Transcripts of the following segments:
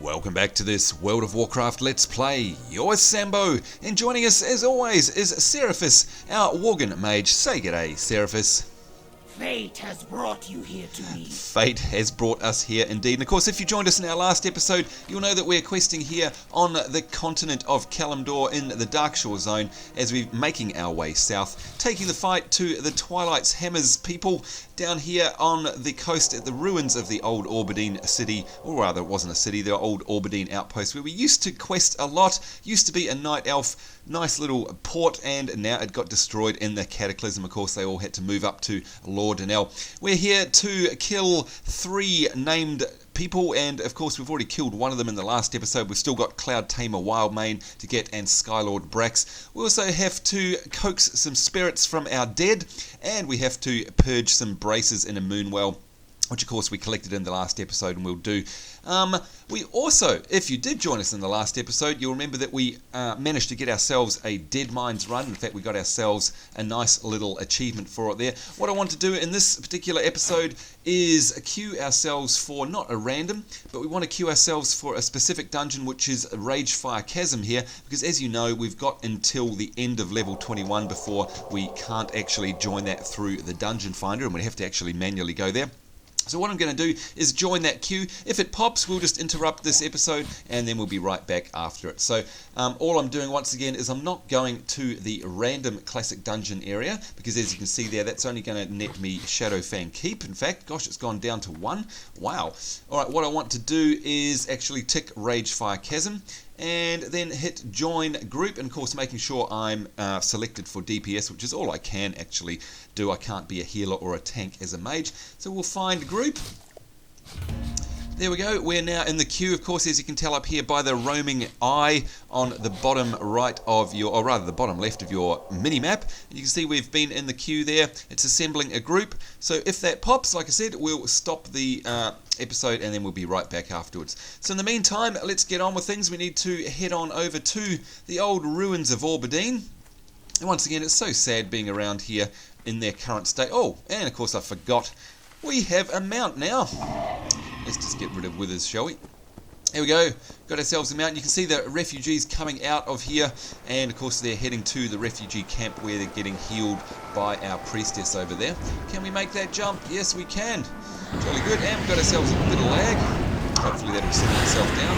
Welcome back to this World of Warcraft Let's Play. You're Sambo, and joining us as always is Seraphis, our Worgen mage. Say g'day, Seraphis. Fate has brought you here to me. Fate has brought us here indeed. And of course, if you joined us in our last episode, you'll know that we're questing here on the continent of Kalimdor in the Darkshore zone as we're making our way south, taking the fight to the Twilight's Hammers people down here on the coast at the ruins of the old Auberdine city, or rather it wasn't a city, the old Auberdine outpost where we used to quest a lot. Used to be a night elf, nice little port, and now it got destroyed in the Cataclysm. Of course, they all had to move up to Lordinel. We're here to kill 3 named people, and of course we've already killed one of them in the last episode. We've still got Cloud Tamer Wildmane to get and Skylord Brax. We also have to coax some spirits from our dead, and we have to purge some braces in a Moonwell, which of course we collected in the last episode and we'll do. We also, if you did join us in the last episode, you'll remember that we managed to get ourselves a Dead Mines run. In fact, we got ourselves a nice little achievement for it there. What I want to do in this particular episode is queue ourselves for not a random, but we want to queue ourselves for a specific dungeon, which is Ragefire Chasm here, because as you know, we've got until the end of level 21 before we can't actually join that through the dungeon finder, and we have to actually manually go there. So what I'm going to do is join that queue. If it pops, we'll just interrupt this episode and then we'll be right back after it. So all I'm doing once again is I'm not going to the random classic dungeon area, because as you can see there, that's only going to net me Shadowfang Keep. In fact, gosh, it's gone down to 1. Wow. Alright, what I want to do is actually tick Ragefire Chasm and then hit join group, and of course making sure I'm selected for DPS, which is all I can actually do. I can't be a healer or a tank as a mage. So we'll find group. There we go, we're now in the queue, of course, as you can tell up here by the roaming eye on the bottom right of your, or rather the bottom left of your mini-map. You can see we've been in the queue there. It's assembling a group. So if that pops, like I said, we'll stop the episode and then we'll be right back afterwards. So in the meantime, let's get on with things. We need to head on over to the old ruins of Auberdine. And once again, it's so sad being around here in their current state. Oh, and of course I forgot, we have a mount now. Let's just get rid of withers, shall we? Here we go, got ourselves a mount. You can see the refugees coming out of here, and of course they're heading to the refugee camp where they're getting healed by our priestess over there. Can we make that jump? Yes, we can. Jolly good, and we've got ourselves a bit of lag. Hopefully that'll settle itself down.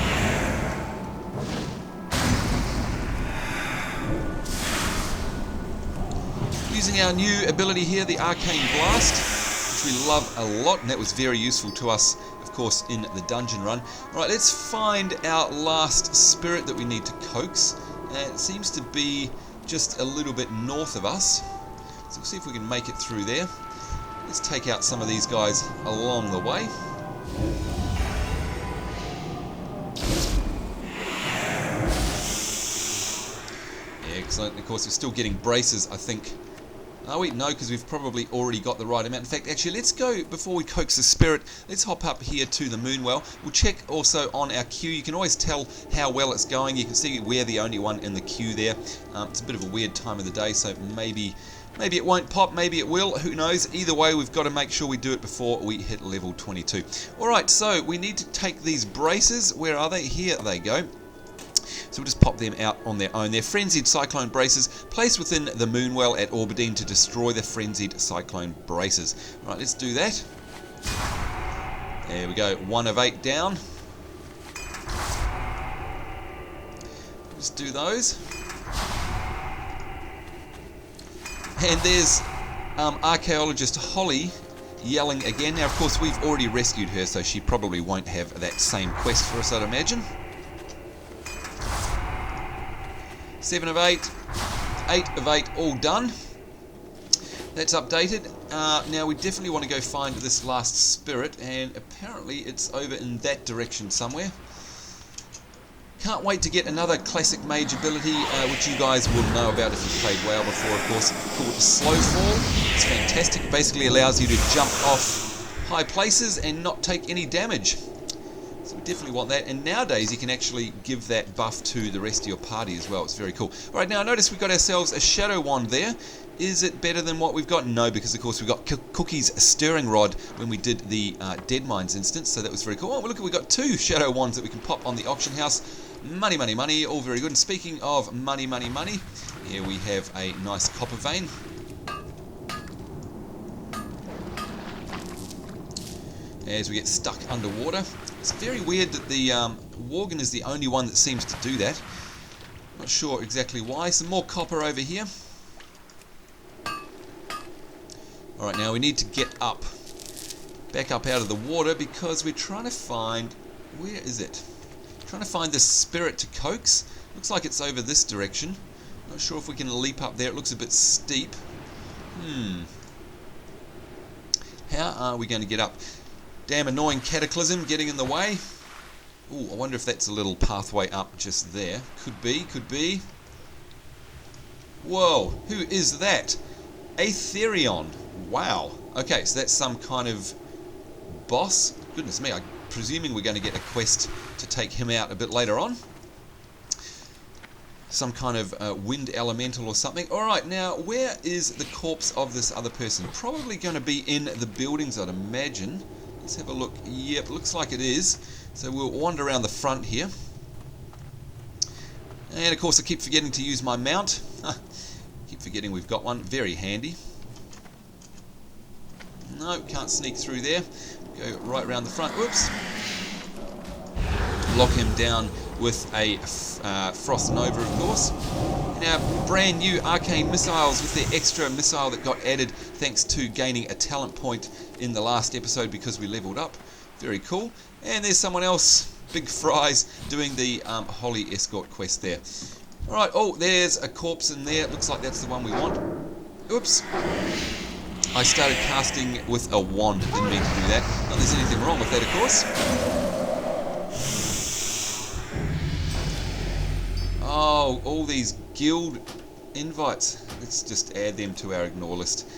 Using our new ability here, the Arcane Blast, which we love a lot, and that was very useful to us, of course, in the dungeon run. Right, let's find our last spirit that we need to coax. It seems to be just a little bit north of us, so we'll see if we can make it through there. Let's take out some of these guys along the way. Excellent. Of course, we're still getting braces, I think. Are we? No, because we've probably already got the right amount. In fact, actually, let's go, before we coax the spirit, let's hop up here to the Moonwell. We'll check also on our queue. You can always tell how well it's going. You can see we're the only one in the queue there. It's a bit of a weird time of the day, so maybe it won't pop, maybe it will, who knows. Either way, we've got to make sure we do it before we hit level 22. Alright, so we need to take these braces. Where are they? Here they go. So we'll just pop them out on their own. They're frenzied cyclone braces placed within the Moonwell at Auberdine to destroy the frenzied cyclone braces. Right, let's do that. There we go, 1 of 8 down. Just do those. And there's archaeologist Holly yelling again. Now, of course, we've already rescued her, so she probably won't have that same quest for us, I'd imagine. 7 of 8, 8 of 8, all done. That's updated. Now we definitely want to go find this last spirit, and apparently it's over in that direction somewhere. Can't wait to get another classic mage ability, which you guys will know about if you've played WoW before, of course, called Slow Fall. It's fantastic. It basically allows you to jump off high places and not take any damage. So We definitely want that. And nowadays you can actually give that buff to the rest of your party as well. It's very cool. Alright, now notice we've got ourselves a shadow wand there. Is it better than what we've got? No, because of course we got Cookie's stirring rod when we did the Dead Mines instance, so that was very cool. Oh, look, we've got 2 shadow wands that we can pop on the auction house. Money, money, money, all very good. And speaking of money, money, money, here we have a nice copper vein. As we get stuck underwater. It's very weird that the Worgen is the only one that seems to do that. Not sure exactly why. Some more copper over here. Alright, now we need to get up. Back up out of the water because we're trying to find... Where is it? Trying to find this spirit to coax. Looks like it's over this direction. Not sure if we can leap up there. It looks a bit steep. How are we going to get up? Damn annoying cataclysm getting in the way. Ooh, I wonder if that's a little pathway up just there. Could be, could be. Whoa, who is that? Aetherion. Wow. Okay, so that's some kind of boss. Goodness me, I'm presuming we're going to get a quest to take him out a bit later on. Some kind of wind elemental or something. Alright, now where is the corpse of this other person? Probably going to be in the buildings, I'd imagine. Let's have a look. Yep, looks like it is. So we'll wander around the front here. And of course I keep forgetting to use my mount. Keep forgetting we've got one. Very handy. No, can't sneak through there. Go right around the front. Whoops. Lock him down with a Frost Nova, of course. Now, brand new arcane missiles with their extra missile that got added thanks to gaining a talent point in the last episode because we leveled up. Very cool. And there's someone else, Big Fries, doing the Holly Escort quest there. Alright, oh, there's a corpse in there. Looks like that's the one we want. Oops. I started casting with a wand. Didn't mean to do that. Not there's anything wrong with that, of course. Oh, all these guild invites. Let's just add them to our ignore list.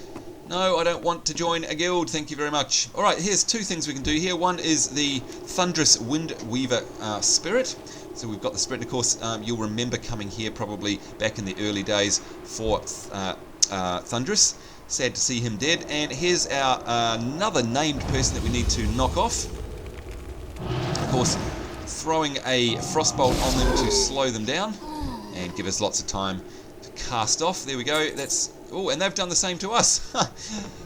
No, I don't want to join a guild. Thank you very much. Alright, here's 2 things we can do here. One is the Thunderous Wind Weaver spirit. So we've got the spirit. And of course, you'll remember coming here probably back in the early days for Thunderous. Sad to see him dead. And here's our another named person that we need to knock off. Of course, throwing a frostbolt on them to slow them down and give us lots of time to cast off. There we go. That's oh, and they've done the same to us.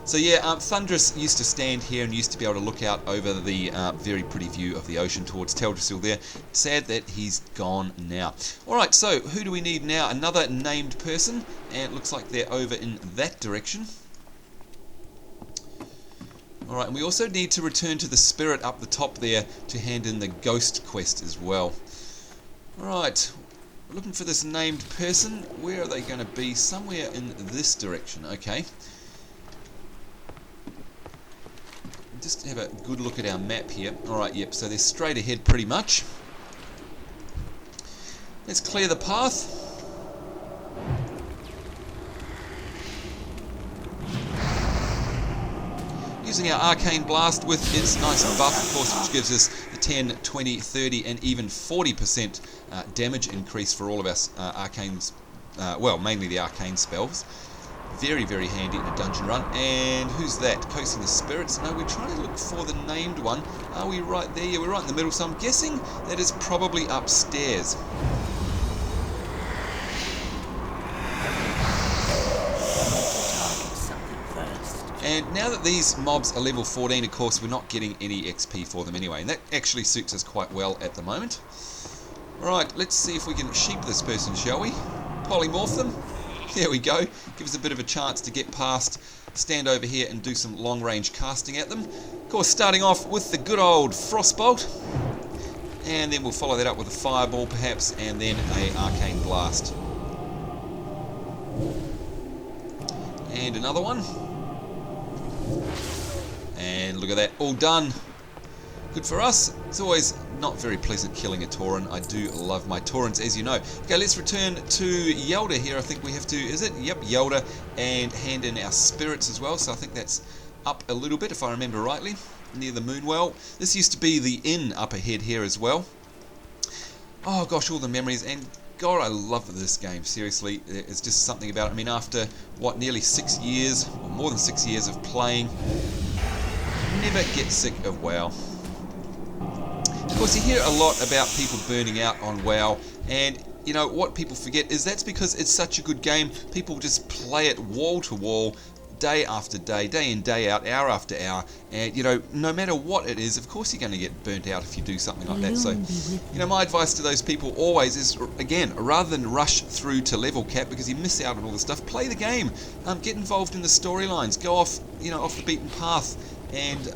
So yeah, Thunderous used to stand here and used to be able to look out over the very pretty view of the ocean towards Teldrassil there. Sad that he's gone now. Alright, so who do we need now? Another named person, and it looks like they're over in that direction. Alright, and we also need to return to the spirit up the top there to hand in the ghost quest as well. Alright, we're looking for this named person. Where are they going to be? Somewhere in this direction. Okay. Just have a good look at our map here. Alright, yep, so they're straight ahead pretty much. Let's clear the path. Using our Arcane Blast with its nice buff, of course, which gives us the 10, 20, 30 and even 40% damage increase for all of our arcanes, well, mainly the arcane spells. Very, very handy in a dungeon run. And who's that? Coaxing the spirits? No, we're trying to look for the named one. Are we right there? Yeah, we're right in the middle, so I'm guessing that is probably upstairs. And now that these mobs are level 14, of course, we're not getting any XP for them anyway. And that actually suits us quite well at the moment. Alright, let's see if we can sheep this person, shall we? Polymorph them. There we go. Give us a bit of a chance to get past, stand over here and do some long-range casting at them. Of course, starting off with the good old Frostbolt. And then we'll follow that up with a Fireball, perhaps, and then an Arcane Blast. And another one. And look at that, all done. Good for us. It's always not very pleasant killing a Tauren. I do love my Taurens, as you know. Okay, let's return to Yelda here. I think we have to, is it? Yep, Yelda, and hand in our spirits as well. So I think that's up a little bit, if I remember rightly. near the Moonwell. This used to be the inn up ahead here as well. Oh gosh, all the memories, and God, I love this game, seriously. It's just something about it. I mean, after, what, nearly 6 years, or more than 6 years of playing, never get sick of WoW. Of course, you hear a lot about people burning out on WoW, and you know, what people forget is that's because it's such a good game. People just play it wall to wall, day after day, day in, day out, hour after hour, and you know, no matter what it is, of course you're going to get burnt out if you do something like that. So, you know, my advice to those people always is, again, rather than rush through to level cap because you miss out on all the stuff, play the game, get involved in the storylines, go off, you know, off the beaten path, and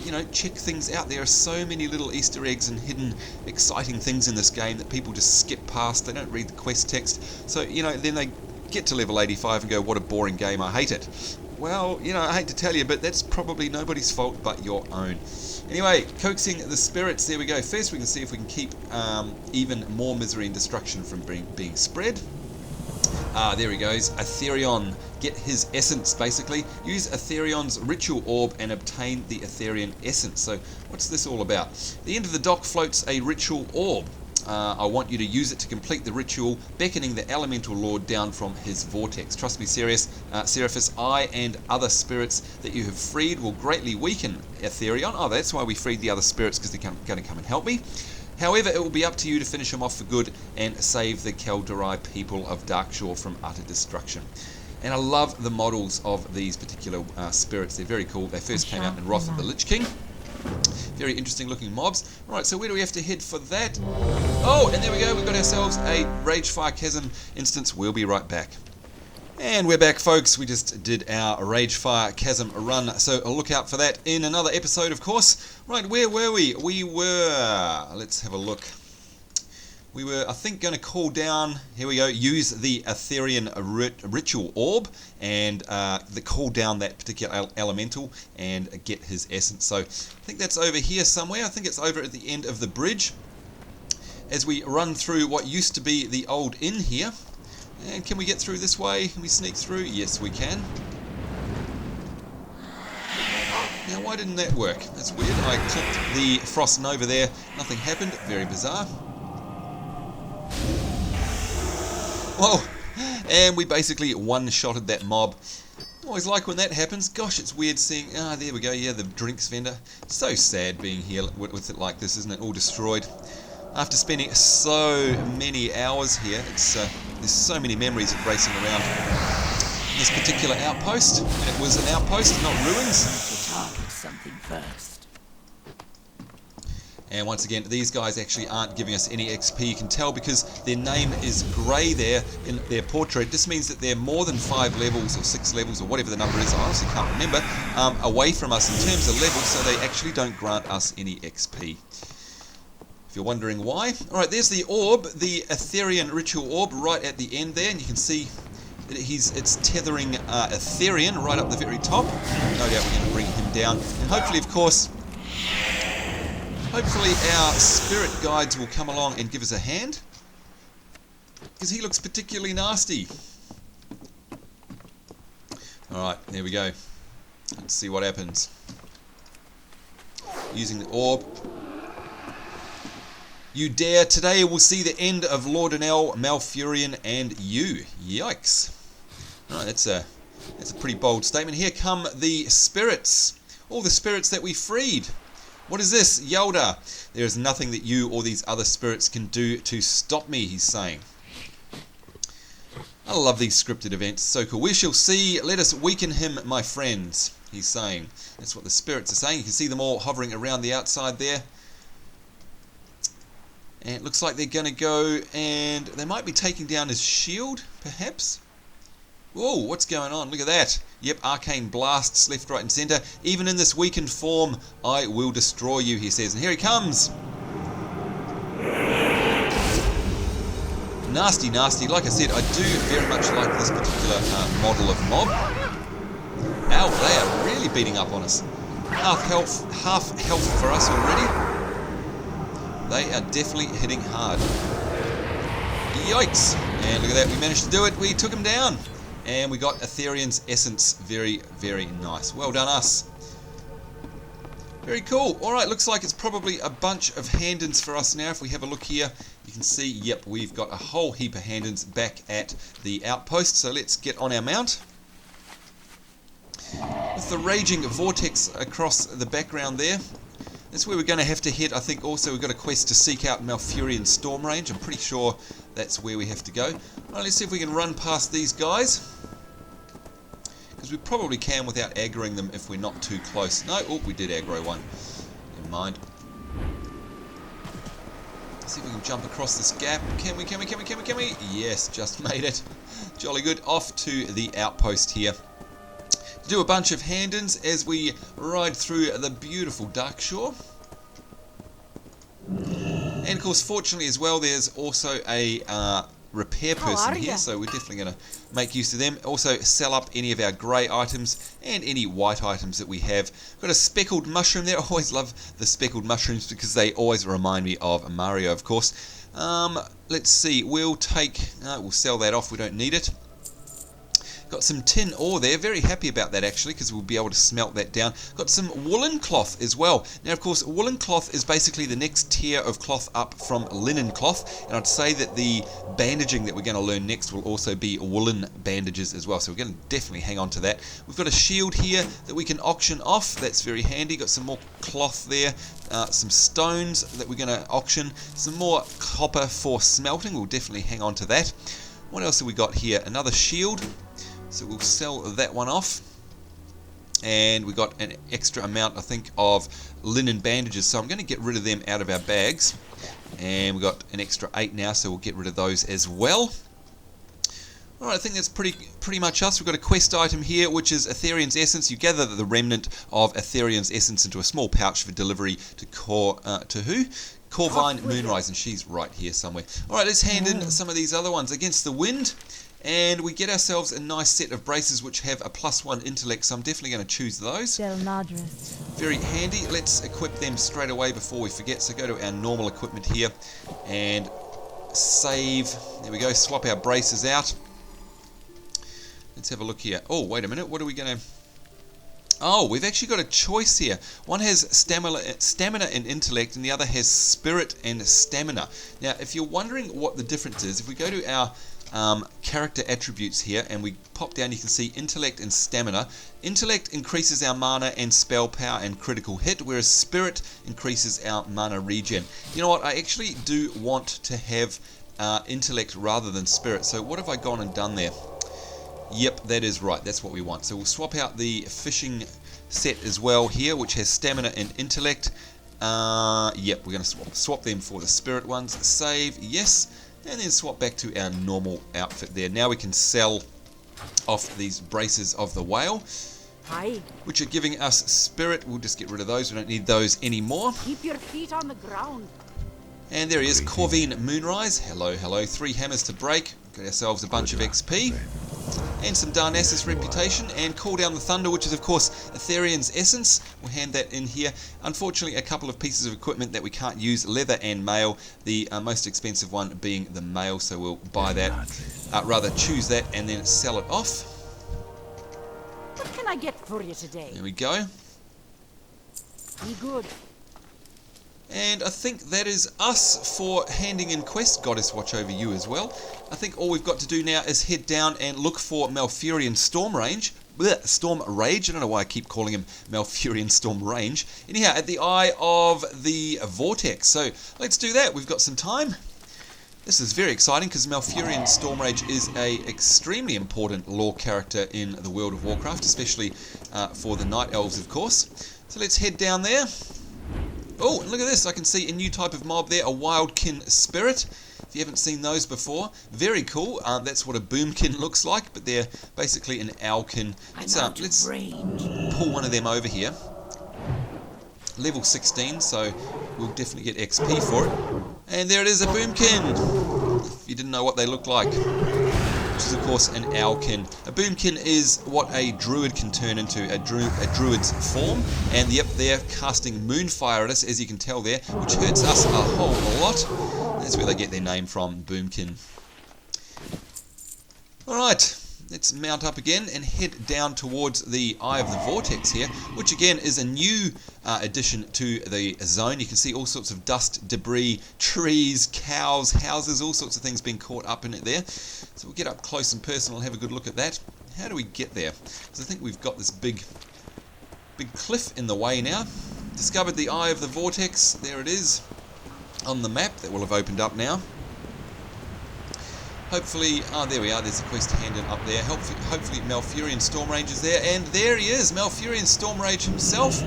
you know, check things out. There are so many little Easter eggs and hidden exciting things in this game that people just skip past. They don't read the quest text, so you know, then they get to level 85 and go, what a boring game, I hate it. Well, you know, I hate to tell you, but that's probably nobody's fault but your own. Anyway, coaxing the spirits, there we go. First we can see if we can keep even more misery and destruction from being spread. There he goes. Aetherion. Get his essence, basically. Use Aetherion's ritual orb and obtain the Aetherion essence. So, what's this all about? At the end of the dock floats a ritual orb. I want you to use it to complete the ritual, beckoning the elemental lord down from his vortex. Trust me, Seraphis, I and other spirits that you have freed will greatly weaken Aetherion. Oh, that's why we freed the other spirits, because they're going to come and help me. However, it will be up to you to finish them off for good and save the Kaldari people of Darkshore from utter destruction. And I love the models of these particular spirits. They're very cool. They first came out in Wrath of the Lich King. Very interesting looking mobs. Right, so where do we have to head for that? Oh, and there we go. We've got ourselves a Ragefire Chasm instance. We'll be right back. And we're back, folks. We just did our Ragefire Chasm run, so I'll look out for that in another episode, of course. Right, where were we? We were... Let's have a look. We were, I think, going to call down... Here we go. Use the Aetherion Ritual Orb and call down that particular elemental and get his essence. So I think that's over here somewhere. I think it's over at the end of the bridge. As we run through what used to be the old inn here. And can we get through this way? Can we sneak through? Yes, we can. Now, why didn't that work? That's weird. I clicked the Frost Nova there. Nothing happened. Very bizarre. Whoa! And we basically one-shotted that mob. Always like when that happens. Gosh, it's weird seeing... Ah, there we go. Yeah, the drinks vendor. So sad being here with it like this, isn't it? All destroyed. After spending so many hours here, there's so many memories of racing around this particular outpost. And it was an outpost, not ruins. To target something first. And once again, these guys actually aren't giving us any XP. You can tell because their name is grey there in their portrait. This means that they're more than 5 levels or 6 levels or whatever the number is. I honestly can't remember. Away from us in terms of levels, so they actually don't grant us any XP. If you're wondering why. Alright, there's the orb, the Aetherion Ritual Orb right at the end there, and you can see that it's tethering Aetherion right up the very top. No doubt we're going to bring him down. And hopefully, of course, our spirit guides will come along and give us a hand. Because he looks particularly nasty. Alright, there we go. Let's see what happens. Using the orb. You dare. Today we'll see the end of Lordinel, Malfurion, and you. Yikes. Alright, that's a pretty bold statement. Here come the spirits. All the spirits that we freed. What is this? Yelda. There is nothing that you or these other spirits can do to stop me, he's saying. I love these scripted events. So cool. We shall see. Let us weaken him, my friends, he's saying. That's what the spirits are saying. You can see them all hovering around the outside there. And it looks like they're going to go and they might be taking down his shield, perhaps. Whoa, what's going on? Look at that. Yep, arcane blasts left, right and centre. Even in this weakened form, I will destroy you, he says. And here he comes. Nasty, nasty. Like I said, I do very much like this particular model of mob. Ow, they are really beating up on us. Half health for us already. They are definitely hitting hard. Yikes! And look at that, we managed to do it. We took him down. And we got Aetherion's essence. Very, very nice. Well done, us. Very cool. Alright, looks like it's probably a bunch of hand-ins for us now. If we have a look here, you can see, yep, we've got a whole heap of hand-ins back at the outpost. So let's get on our mount. With the raging vortex across the background there, that's where we're going to have to head. I think also we've got a quest to seek out Malfurion Stromrage. I'm pretty sure that's where we have to go. Alright, let's see if we can run past these guys. Because we probably can without aggroing them if we're not too close. No, oh, we did aggro one. Never mind. Let's see if we can jump across this gap. Can we? Yes, just made it. Jolly good. Off to the outpost here. To do a bunch of hand-ins as we ride through the beautiful Darkshore. And of course, fortunately as well, there's also a repair person here, so we're definitely going to make use of them. Also sell up any of our grey items and any white items that we have. Got a speckled mushroom there. I always love the speckled mushrooms because they always remind me of Mario, of course. Let's see, we'll sell that off, we don't need it. Got some tin ore there, very happy about that actually, because we'll be able to smelt that down. Got some woolen cloth as well. Now of course, woolen cloth is basically the next tier of cloth up from linen cloth, and I'd say that the bandaging that we're going to learn next will also be woolen bandages as well, so we're going to definitely hang on to that. We've got a shield here that we can auction off, that's very handy. Got some more cloth there, some stones that we're going to auction, some more copper for smelting, we'll definitely hang on to that. What else have we got here? Another shield. So we'll sell that one off. And we got an extra amount, I think, of linen bandages. So I'm going to get rid of them out of our bags. And we've got an extra 8 now, so we'll get rid of those as well. Alright, I think that's pretty much us. We've got a quest item here, which is Aetherion's Essence. You gather the remnant of Aetherion's Essence into a small pouch for delivery to Corvine Moonrise, and she's right here somewhere. Alright, let's hand in some of these other ones. Against the Wind. And we get ourselves a nice set of braces which have a +1 intellect, so I'm definitely going to choose those. Very handy. Let's equip them straight away before we forget. So go to our normal equipment here and save. There we go, swap our braces out. Let's have a look here. Oh, wait a minute, what are we going to... Oh, we've actually got a choice here. One has stamina and intellect, and the other has spirit and stamina. Now, if you're wondering what the difference is, if we go to our character attributes here and we pop down, you can see intellect and stamina. Intellect increases our mana and spell power and critical hit, whereas spirit increases our mana regen. You know what, I actually do want to have intellect rather than spirit, so what have I gone and done there? Yep, that is right, that's what we want. So we'll swap out the fishing set as well here, which has stamina and intellect. Yep, we're going to swap them for the spirit ones. Save, yes. And then swap back to our normal outfit there. Now we can sell off these braces of the whale, which are giving us spirit. We'll just get rid of those. We don't need those anymore. Keep your feet on the ground. And there he is, Corvine Moonrise. Hello, hello. 3 hammers to break. Got ourselves a bunch of XP. And some Darnassus reputation, and Call Down the Thunder, which is of course Aetherion's Essence. We'll hand that in here. Unfortunately, a couple of pieces of equipment that we can't use, leather and mail, the most expensive one being the mail, so we'll buy that, rather choose that and then sell it off. What can I get for you today? There we go. Be good. And I think that is us for handing in quests. Goddess watch over you as well. I think all we've got to do now is head down and look for Malfurion Stromrage. Stromrage. I don't know why I keep calling him Malfurion Stromrage. Anyhow, at the Eye of the Vortex. So let's do that. We've got some time. This is very exciting because Malfurion Stromrage is a extremely important lore character in the world of Warcraft, especially for the Night Elves, of course. So let's head down there. Oh, and look at this. I can see a new type of mob there, a Wildkin Spirit. If you haven't seen those before, very cool. That's what a Boomkin looks like, but they're basically an Owlkin. Let's pull one of them over here. Level 16, so we'll definitely get XP for it. And there it is, a Boomkin. If you didn't know what they look like. Which is of course an Owlkin. A Boomkin is what a druid can turn into, a druid's form. And yep, they're casting moonfire at us, as you can tell there, which hurts us a whole lot. That's where they get their name from, Boomkin. Alright, let's mount up again and head down towards the Eye of the Vortex here, which again is a new addition to the zone. You can see all sorts of dust, debris, trees, cows, houses, all sorts of things being caught up in it there. So we'll get up close and personal and have a good look at that. How do we get there? Because I think we've got this big cliff in the way now. Discovered the Eye of the Vortex. There it is on the map that will have opened up now. Hopefully, there we are, there's a quest handed up there. Hopefully Malfurion Stromrage is there, and there he is, Malfurion Stromrage himself.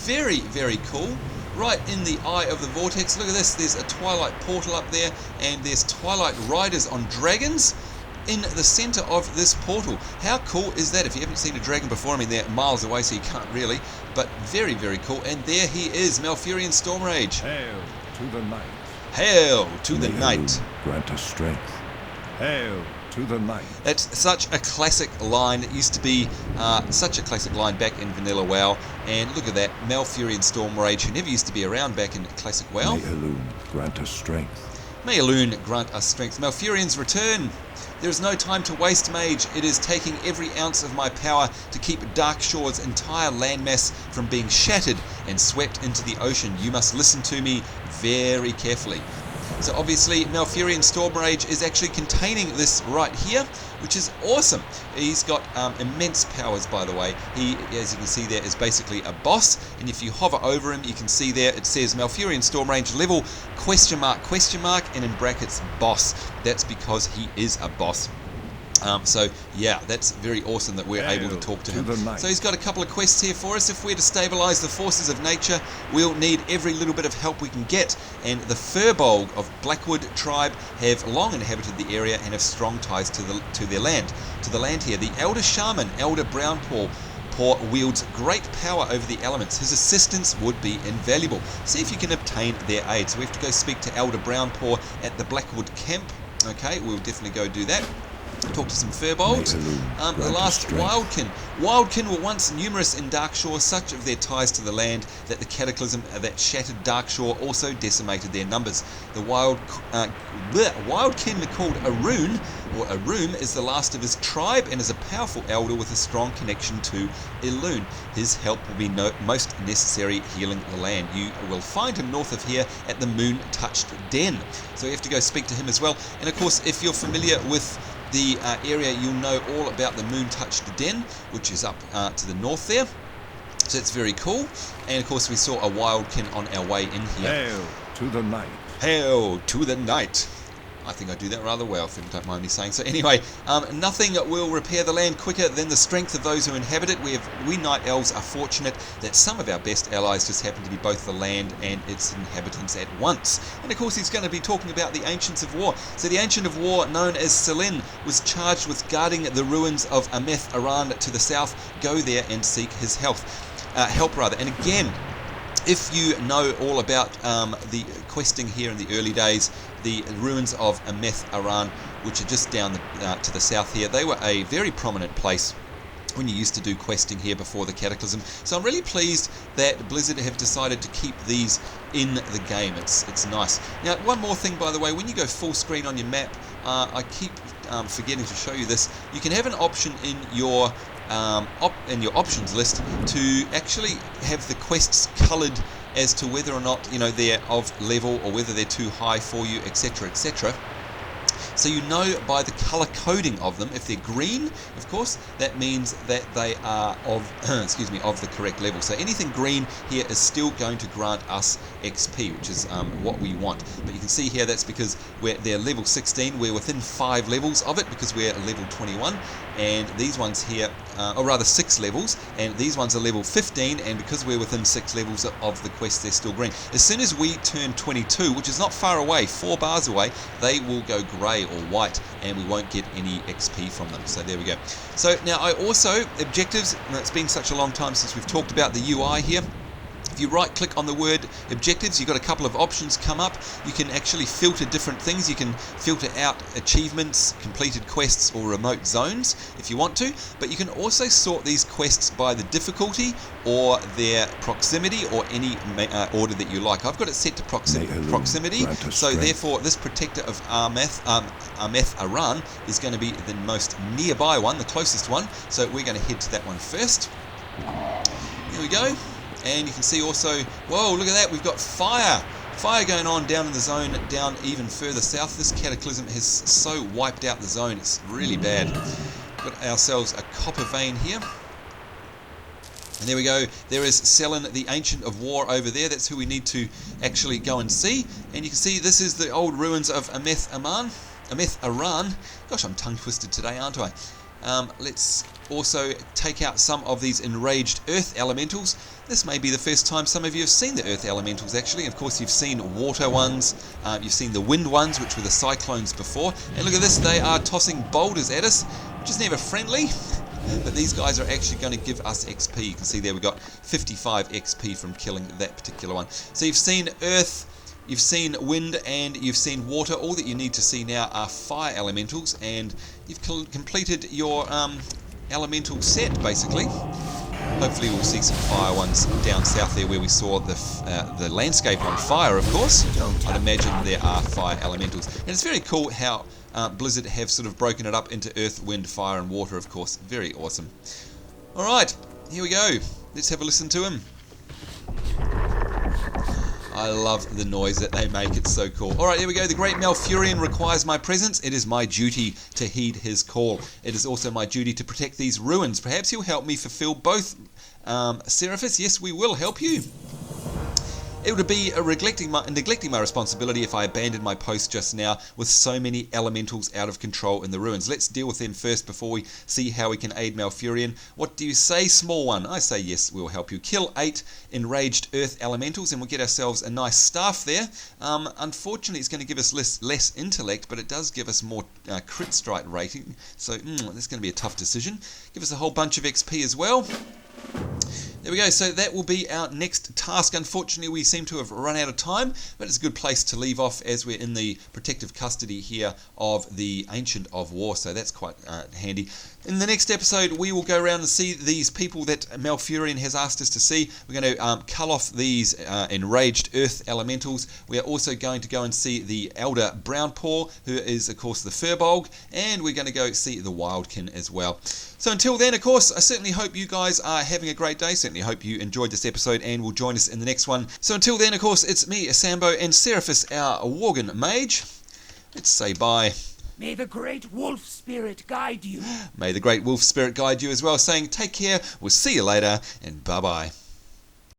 Very, very cool. Right in the Eye of the Vortex. Look at this, there's a Twilight portal up there, and there's Twilight Riders on dragons in the center of this portal. How cool is that? If you haven't seen a dragon before, I mean, they're miles away, so you can't really, but very, very cool. And there he is, Malfurion Stromrage. Hail to the night. Hail to the night. Grant us strength. Hail to the night. That's such a classic line. It used to be such a classic line back in Vanilla WoW. And look at that, Malfurion Stromrage, who never used to be around back in classic WoW. May Elune grant us strength. May Elune grant us strength. Malfurion's return. There is no time to waste, mage. It is taking every ounce of my power to keep Darkshore's entire landmass from being shattered and swept into the ocean. You must listen to me very carefully. So obviously Malfurion Stromrage is actually containing this right here, which is awesome. He's got immense powers, by the way. He, as you can see there, is basically a boss, and if you hover over him, you can see there it says Malfurion Stromrage level ? And in brackets boss. That's because he is a boss. So yeah, that's very awesome that we're able to talk to him. So he's got a couple of quests here for us. If we're to stabilize the forces of nature, we'll need every little bit of help we can get. And the Furbolg of Blackwood tribe have long inhabited the area and have strong ties to their land. To the land here, the Elder Shaman, Elder Brownpaw, wields great power over the elements. His assistance would be invaluable. See if you can obtain their aid. So we have to go speak to Elder Brownpaw at the Blackwood camp. Okay, we'll definitely go do that. Talk to some Furbolgs. The last Wildkin. Wildkin were once numerous in Darkshore, such of their ties to the land that the cataclysm that shattered Darkshore also decimated their numbers. The Wildkin called Arun, or Arum, is the last of his tribe and is a powerful elder with a strong connection to Elune. His help will be most necessary healing the land. You will find him north of here at the Moon-touched Den. So you have to go speak to him as well. And of course, if you're familiar with the area, you'll know all about the Moon-touched Den, which is up to the north there. So it's very cool. And of course we saw a Wildkin on our way in here. Hail to the night. Hail to the night. I think I do that rather well, if you don't mind me saying. So anyway, nothing will repair the land quicker than the strength of those who inhabit it. We Night Elves are fortunate that some of our best allies just happen to be both the land and its inhabitants at once. And of course he's going to be talking about the Ancients of War. So the Ancient of War, known as Selin, was charged with guarding the ruins of Ameth Aran to the south. Go there and seek his help. And again, if you know all about the questing here in the early days, the ruins of Ameth Aran, which are just down to the south here, they were a very prominent place when you used to do questing here before the Cataclysm. So I'm really pleased that Blizzard have decided to keep these in the game. It's nice. Now, one more thing, by the way, when you go full screen on your map, I keep forgetting to show you this. You can have an option in your options list to actually have the quests coloured as to whether or not they're of level or whether they're too high for you, etc., etc. So you know by the colour coding of them. If they're green, of course, that means that they are of of the correct level. So anything green here is still going to grant us XP, which is what we want. But you can see here that's because they're level 16. We're within 5 levels of it because we're level 21. And these ones here, or rather 6 levels, and these ones are level 15, and because we're within 6 levels of the quest, they're still green. As soon as we turn 22, which is not far away, 4 bars away, they will go grey or white, and we won't get any XP from them. So there we go. So now I also, objectives, it's been such a long time since we've talked about the UI here. If you right click on the word objectives, you've got a couple of options come up. You can actually filter different things. You can filter out achievements, completed quests, or remote zones if you want to, but you can also sort these quests by the difficulty or their proximity or any order that you like. I've got it set to proximity, so therefore this protector of Aetherion is going to be the most nearby one, the closest one, so we're going to head to that one first. Here we go. And you can see also, whoa, look at that, we've got fire going on down in the zone, down even further south. This cataclysm has so wiped out the zone, it's really bad. Got ourselves a copper vein here. And there we go, there is Selin, the Ancient of War over there. That's who we need to actually go and see. And you can see this is the old ruins of Aetherion. Gosh, I'm tongue twisted today, aren't I? Let's also take out some of these enraged earth elementals. This may be the first time some of you have seen the earth elementals actually. Of course you've seen water ones, you've seen the wind ones, which were the cyclones before. And look at this, they are tossing boulders at us, which is never friendly. But these guys are actually going to give us XP. You can see there we got 55 XP from killing that particular one. So you've seen earth, you've seen wind, and you've seen water. All that you need to see now are fire elementals, and you've completed your elemental set basically. Hopefully we'll see some fire ones down south there where we saw the landscape on fire, of course. I'd imagine there are fire elementals. And it's very cool how Blizzard have sort of broken it up into earth, wind, fire and water, of course. Very awesome. Alright, here we go. Let's have a listen to him. I love the noise that they make, it's so cool. Alright, here we go. The great Malfurion requires my presence. It is my duty to heed his call. It is also my duty to protect these ruins. Perhaps he'll help me fulfill both. Seraphis, yes, we will help you. It would be neglecting my responsibility if I abandoned my post just now with so many elementals out of control in the ruins. Let's deal with them first before we see how we can aid Malfurion. What do you say, small one? I say yes, we'll help you. Kill 8 enraged earth elementals and we'll get ourselves a nice staff there. Unfortunately, it's going to give us less intellect, but it does give us more crit strike rating. So that's going to be a tough decision. Give us a whole bunch of XP as well. There we go, so that will be our next task. Unfortunately, we seem to have run out of time, but it's a good place to leave off as we're in the protective custody here of the Ancient of War, so that's quite handy. In the next episode, we will go around and see these people that Malfurion has asked us to see. We're going to cull off these enraged earth elementals. We are also going to go and see the Elder Brownpaw, who is, of course, the Furbolg, and we're going to go see the Wildkin as well. So until then, of course, I certainly hope you guys are having a great day. Certainly hope you enjoyed this episode and will join us in the next one. So until then, of course, it's me, Sambo, and Seraphis, our Worgen mage. Let's say bye. May the great wolf spirit guide you. May the great wolf spirit guide you as well, saying take care, we'll see you later, and bye-bye.